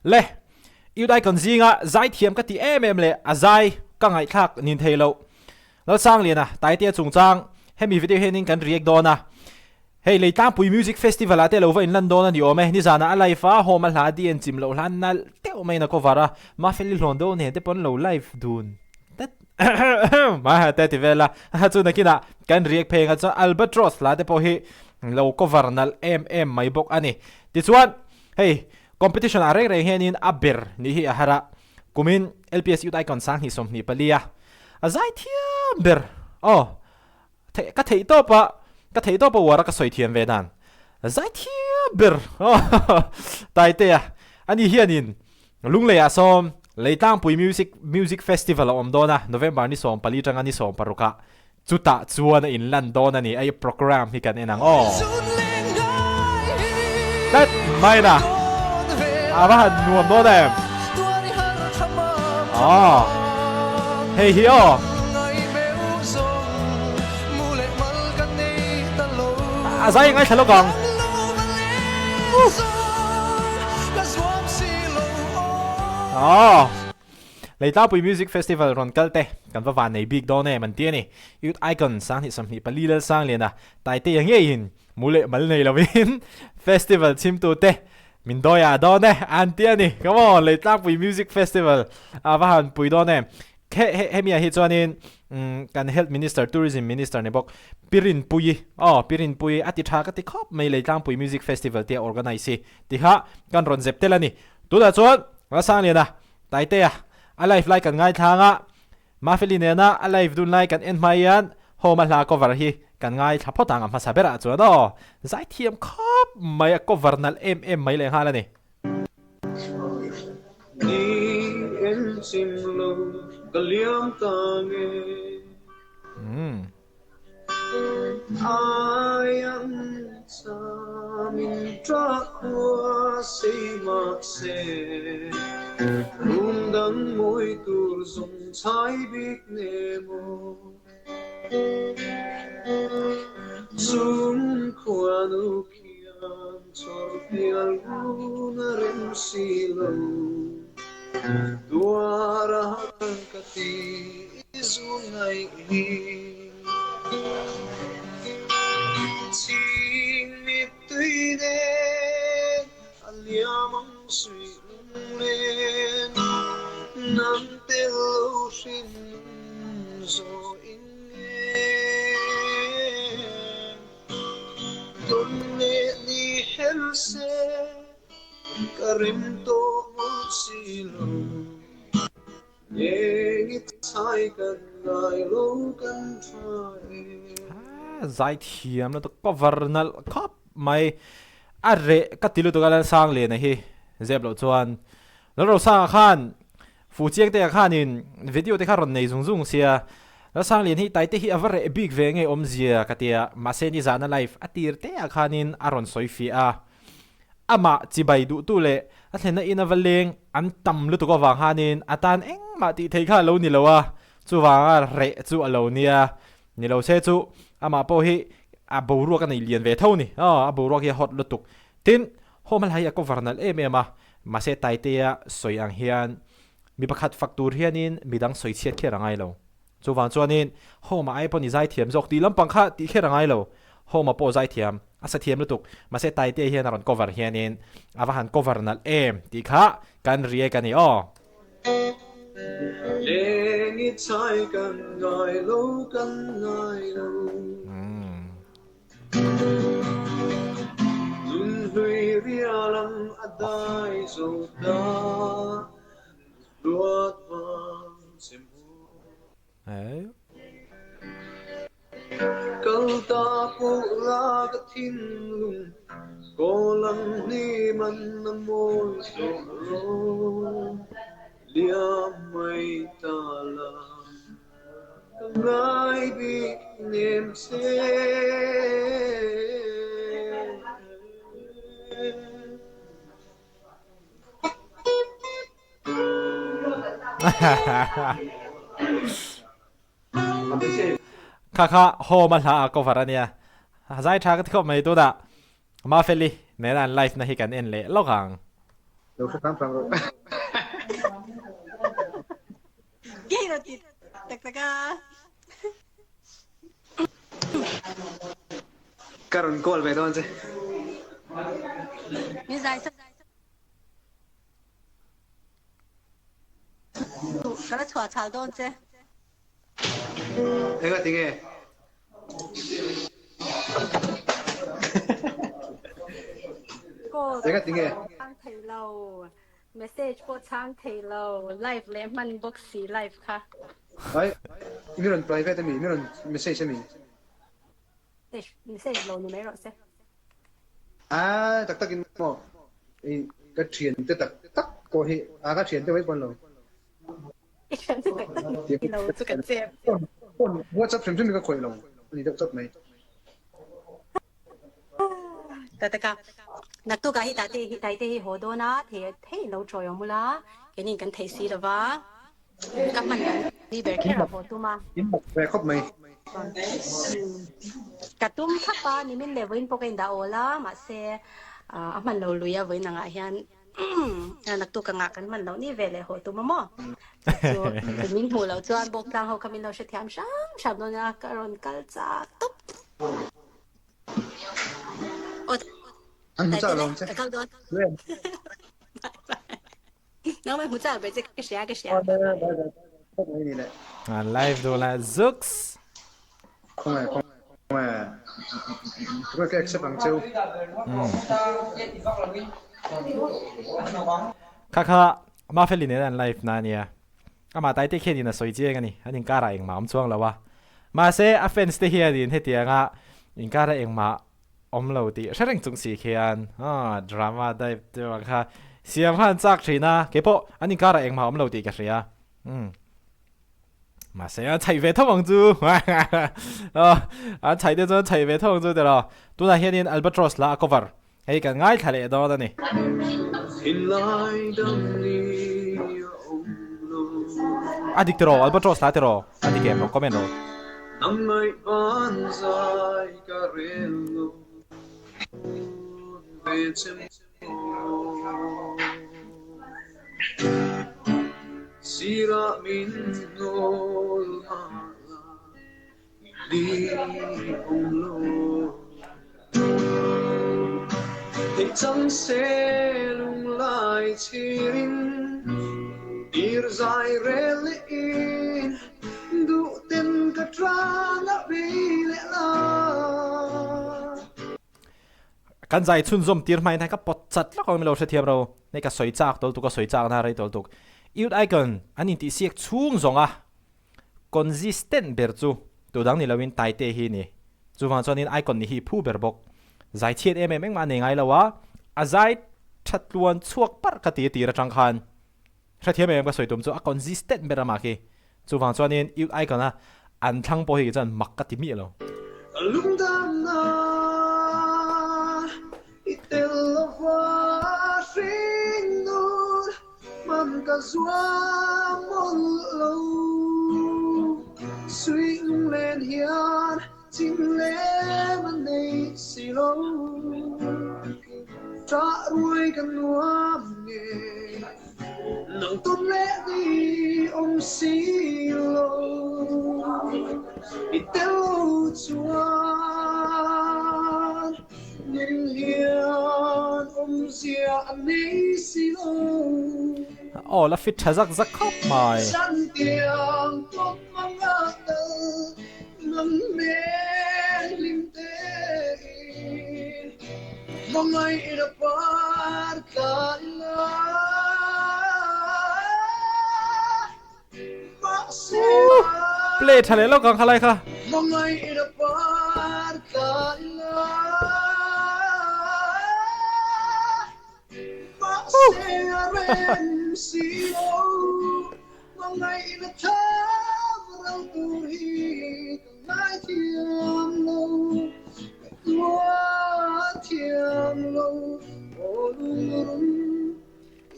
le yêu dai kon zinga zai thiam ka ti em le a zai ka ngai thak nin thelo lo sang lian tai te chung chang hemi video hening kan react dona hey leitang pui music festival ate lo in London ani ome ni zana alai fa homa hla di en chim lo hlan nal teu mai na ko vara ma feli London ne te pon lo live dun tat ma ha te vela ha chu na kina kan react phe nga cha albatross la te po hi lo ko varnal mai bok ani ti chuan hey competition are re henin aber ni hi ahara kumin LPS youth icon sang hi som ni palia azai thiam ber oh ka thei to pa ka thei to pa wara ka soi thiam ve dan zai thiam ber tai te ani hianin lungle ya som leitang pui music festival om dona November ni som pali tanga ni som paruka chuta chuan in London ani ai program hi kan enang that mai na aba nuam do dem hey hiyo azai ngai thalo gang leita pui music festival ron kalte kan va van nei big don ne man tiani youth icon sang hi sam hi palilal sang lena tai te yang in mule mal nei lovin festival chim tu te min doya don ne an tiani come on leita pui music festival van pui don ne he mi hi chuanin kan health minister tourism minister ne bok pirin pui ati tha ka ti khop mai leitang pui music festival te organize ti ha kan ron zep telani tu da chuan wa sang lena tai te alive like kan ngai thanga ma feline na alive dun like kan en maian homa la cover hi kan ngai thapho tang ma sabera chuan zai thiam khop mai cover nal mai le hala ni ni em sim lo kaliam tange I am samin trakwa se makse Rundang moi tur zong chai bik nemo Zum kwanu kiam chor pial gunarim silo Duara kati izunai hi Ching mit tui de aliamang sui lên nắm tiêu xin zo in tôn lệ đi helse karim to silo yengit sai kan ngai lo kan trai zai thiam na to cover nal khop mai are ka tilu to galan sang le na hi zeb lo chuan lo sa khan fu chiang te khan in video te kharon nei zung zung sia la sang len hi tai te hi avare big ve nge om zia katia maseni zana life atir te khan in aron soifi ama chibai du tu le a thlena ina valeng an tam lu to ko wang hanin atan eng ma ti thei kha lo ni lowa chu wanga re chu alo nia ni lo se chu ama po hi a boru ka nei lian ve thau ni a boru hi hot lutuk tin homal hai ko varnal ema ma se tai te ya soyang hian mi pakhat factur hianin midang soi chiat khe rangai lo chuwan chuanin homa ai poni zai thiam jok ti lampang kha ti khe rangai lo homa po zai thiam asa thiam lutuk ma se tai te hian aron cover hianin awahan cover nal ti kha kan rie kan ni lengi chai kan ngai lo Dun hui rialang adai zo da luat mang simbu kal ta pu la ka thin lung kolang ni man na moi zo lo liam mai ta la ngai bi nem se kha ho ma la ko varania zai tha ka khop mai to da ma feli ne ran life na hi kan en le lo gang đâu sẽ tham phăng rồi cái rồi chị tắc à Karon call về đâu chứ như dài sắp cái là chua chảo đâu chứ em có tiếng nghe cô em có tiếng nghe trang thấy lâu message cô trang thấy lâu live lấy mình box xí liveค่ะ ấy mi lần private mi lần message mi message lâu như mấy rồi xem à tắc tắc in mo cái chuyện tới tắc tắc có hệ cái chuyện tới với con lâu cái chuyện này tắc lâu chút cái chuyện con WhatsApp xem xem cái khối lâu đi đâu WhatsApp này tắc nãy tôi cái hiện tại thì hồ đô na thì thấy lâu rồi không啦cái này cần thấy xí rồi va các bạn đi về kia là hồ đô mà in về khóc mày cả tôm thắp ba ni mình level po kain da ola mà se mình lâu luya với nàng hiền nãy tôi cái ngã cái mình lâu ni về lại hồ đô mà mo mình hồ lâu cho anh bốc đang hồ kami lâu sẽ thiam sáng đó nha cái rồi cái cha túp anh không sao đâu chứ cái đó nó mới hút ra bây giờ cái gì khóc mày này live đồ là Zooks không phải tôi cái accept bằng chiêu kha ma felin an live na nia ama tai te khen in soi je ngani anin kara eng ma chuang lawa ma se offense te hian in hetianga in kara eng ma omlo ti shareng chung si khian drama dai te kha siam han chak thina kepo anin kara eng ma omlo ti ka ria mà sẽ chạy về thong vòng du chạy đến chỗ chạy về thong vòng du được rồi tôi là hiện Albatross là cover hay cái ngay thay lệ đó này adictero Albatross là tero adik em không comment rồi Sira minul hala di umlo Thì chẳng sẽ lung lại chirin Ir dài relin Du tên cả trana bile la kan zai chun zom tir mai na ka pot chat la ko mi lo se thiam ro nei ka soi chak tol tu ka soi chak na rei tol tuk Youth icon anin ti siek chung zonga consistent ber chu tu dang ni lawin tai te hi ni chu wang chonin icon ni hi phu ber bok zai chiet em em ma ne ngai lawa a zai thatluan chuak par ka ti ti ra tang khan ra thiam em ka soi tum chu a consistent ber ma ki chu wang chonin youth icon a an thang po hi chan mak ka ti mi lo Lung dam na itel va sing nur man ka zua mon lo swing lên hian chim le man nei si lo tra ruồi kan nuam nghe nang tum le đi om si lo itel chuan nhìn hiền zia nei si lo oh la fit thazak zakap mai san tiang top manga nang men lim te mangai ina par ka la play thale lo kang khalai kha mangai ina par ka la Ren siêu mangai ina tham rau tu hi mai thiam lâu tua thiam lâu olurum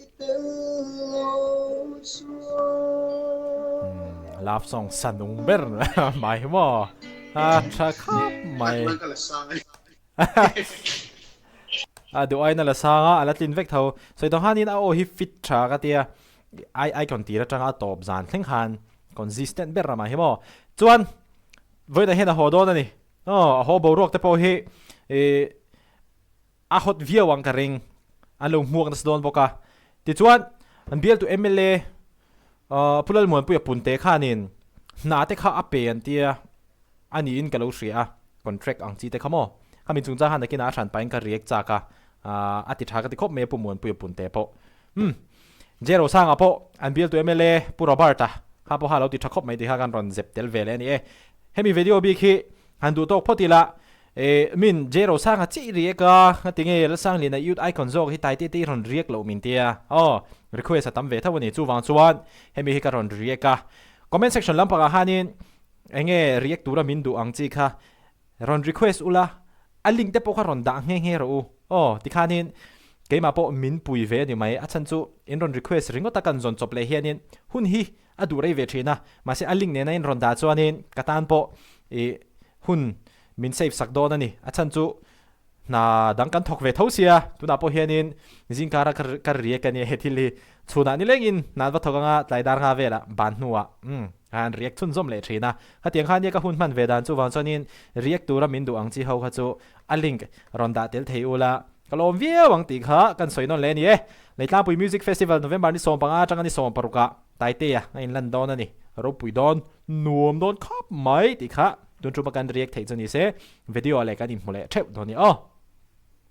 itelo suo love song sanung ber mai mo thakap mai ดูไอ้นั่นละสางอะไรตินเวกเท่าสวยตรงฮันนี่เอาฮิฟิตชากเตียไอคอนตีระจังอาตอบจานเข่งหัน consistent เบรมาเห็นมั้ยจวนไว้แต่เห็นหัวโดนนี่หัวบรอกแต่พอเฮฮอตวิววังกระริงอันลงหมวกนัสโดนบอกติจวนอันเบียลตัว MLAพูดแล้วเหมือนปุยปุ่นเตะข้านินนาเตะข้าอัปเปนเตียอันนี้อินกับเราเสียคอนแทรคอังจีเตะข้าโมข้ามีจุงจ้าหันตะกินอาชันไปกันเรียกจากอติชากติคบเมย์ปุ่มเหมือนปุยปุ่นเตะพอเจโรสร้างอ่ะพออันเบียลตัว MLA ปูรบาร์ตาข้าพอหาเราติดชักคบไม่ติดหากันรอนเจ็บเตลเวลนี่ให้มีวิดีโอบีคีหันดูโต๊ะพอดีละมินเจโรสร้างจีเรียกติงแล้วสร้างลีน่ายูดไอคอนโซกที่ไตตี้รอนเรียกเรามินเตียrequest ตั้มเวทวันนี้จู่วันชวนให้มีให้การรอนเรียกcomment section ลำปากาฮันินเรียกตัวมินดูอังจีค่ะรอน request อุละอันลิงเตปก็รอนดังเงี้ยรู้ที่ขานินเกมาปอมินปุยเวนี่ไหมอาจารย์จู่อินรอน request ริงก็ตะกันจนจบเลยเฮียนินหุ่นฮีอดูไรเวทีนะมาเสียอันลิงเนี่ยอินรอนดาชวนนินกตันปอหุ่นมินเซฟสักโดนนี่อาจารย์จู่น่าดังกันทกเวทเอาเสียตัวน่าพอเฮียนินจิงการเรียกกันเนี่ยที่ลีชวนนี่เล่งินนั่นว่าทกงาไล่ดาร์งาเวละบานหัวการเรียกชุนจอมเลยทีนะถ้าเตียงขันเนี่ยก็หุ่นมันเวดานจู่วันชนินเรียกตัวมินดูอังจีเขาจู่อันลิงรอนดาเตลเทียละก็ลมเวียวังตีข้ากันสวยนนเลยนี่ในตามปุยมิวสิกเฟสติวัลโนเวมบาร์นี่ส่งปังอาจังกันนี่ส่งปรุกะไตเตียในลันดอนนี่รูปปุยดอนนวมดอนขับไม่ตีข้าโดนจูบกันเรียกเทจนี่เสวิดีโออะไรกันนี่หมดเลยเทปตัวนี้